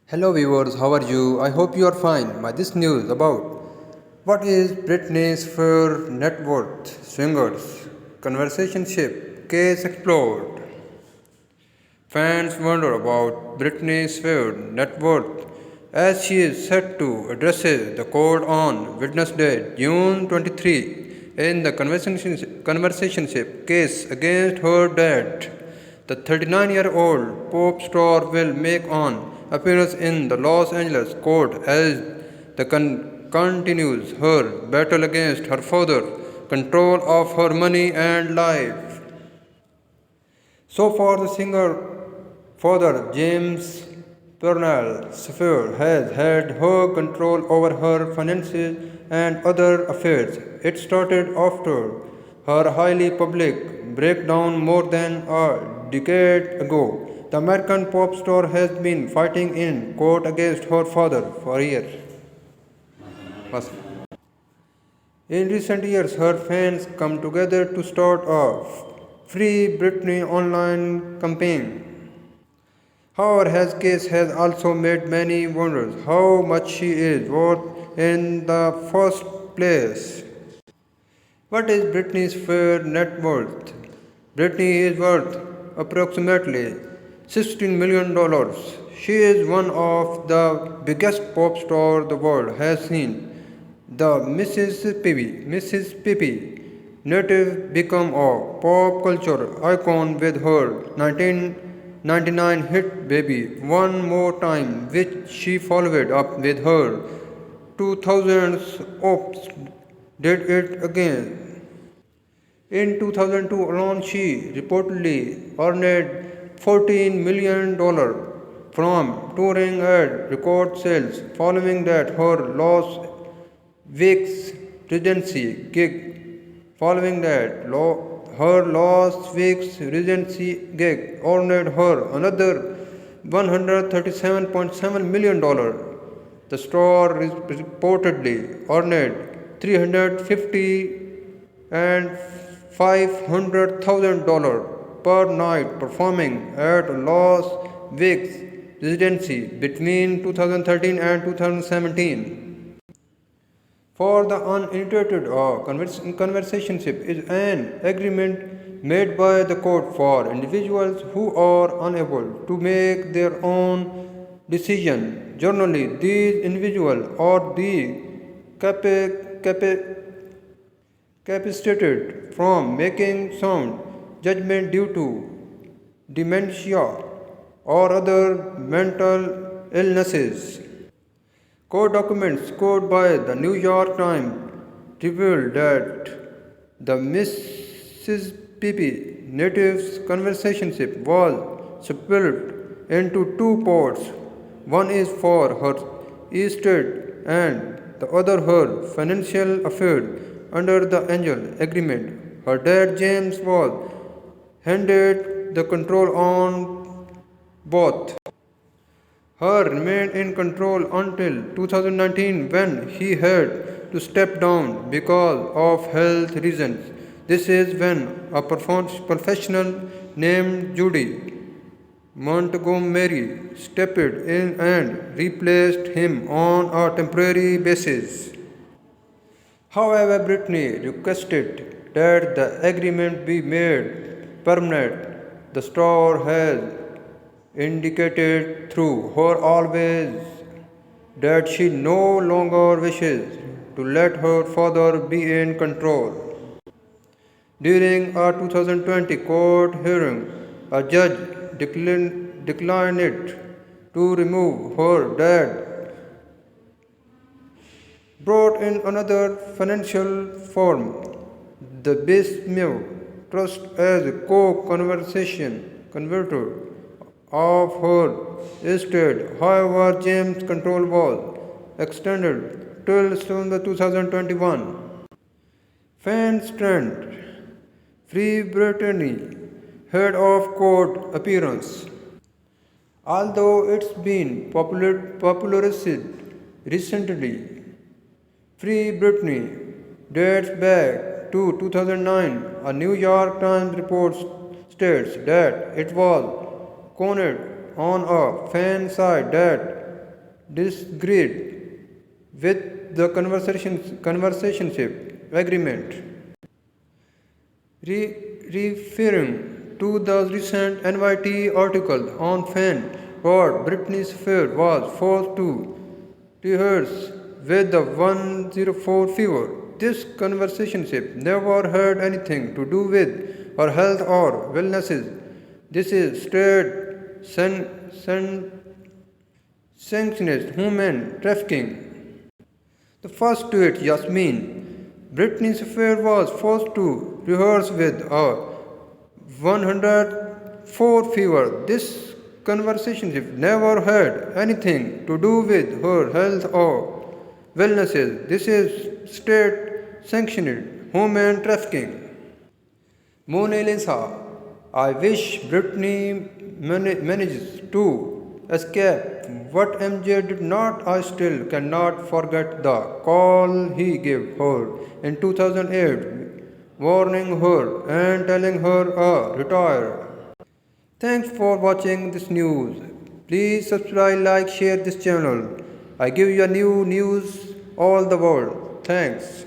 Hello viewers, how are you? I hope you are fine. This news about what is Britney Spears' net worth, swingers, conversationship, case explored. Fans wonder about Britney Spears' net worth as she is set to address the court on Wednesday, June 23, in the conversationship case against her dad. The 39-year-old pop star will make an appearance in the Los Angeles court as the continues her battle against her father, control of her money and life. So far, the singer father James Purnell Spears has had her control over her finances and other affairs. It started after her highly public breakdown more than a decade ago. The American pop star has been fighting in court against her father for years. In recent years, her fans come together to start a Free Britney online campaign. However, his case has also made many wonder how much she is worth in the first place. What is Britney Spears' net worth? Britney is worth approximately $16 million. She is one of the biggest pop stars the world has seen. The Mississippi native became a pop culture icon with her 1999 hit Baby One More Time, which she followed up with her 2000s Oops Did It Again. In 2002 alone, she reportedly earned $14 million from touring at record sales following that Vegas residency gig. Following that, her Las Vegas residency gig earned her another $137.7 million. The star reportedly earned 350 and $500,000 per night performing at Las Vegas residency between 2013 and 2017. For the uninitiated, conversationship is an agreement made by the court for individuals who are unable to make their own decision. Generally, these individuals are the capacitated from making sound judgment due to dementia or other mental illnesses. Court documents scored by the New York Times revealed that the Mississippi native's conversationship was split into two parts. One is for her estate and the other her financial affairs. Under the Angel Agreement, her dad James was handed the control on both. Her remained in control until 2019 when he had to step down because of health reasons. This is when a professional named Judy Montgomery stepped in and replaced him on a temporary basis. However, Britney requested that the agreement be made permanent. The star has indicated through her always that she no longer wishes to let her father be in control. During a 2020 court hearing, a judge declined to remove her dad brought in another financial firm, the Bismuth Trust, as a co-conversation converter of her estate. However, James' control was extended till December 2021. Fans trend. Free Britney head of court appearance. Although it's been popularized recently, Free Britney dates back to 2009. A New York Times report states that it was coined on a fan site that disagreed with the conversationship agreement, referring to the recent NYT article on fan what Britney Spears was forced to rehearse with the 104 fever. This conversationship never had anything to do with her health or wellness. This is straight sanctioned human trafficking. The first tweet, Yasmin. Britney Spears was forced to rehearse with a 104 fever. This conversation never had anything to do with her health or wellness. This is state sanctioned human trafficking. Mona Lisa, I wish Britney manages to escape what MJ did not. I still cannot forget the call he gave her in 2008, warning her and telling her to retire. Thanks for watching this news. Please subscribe, like, share this channel. I give you a new news all the world. Thanks.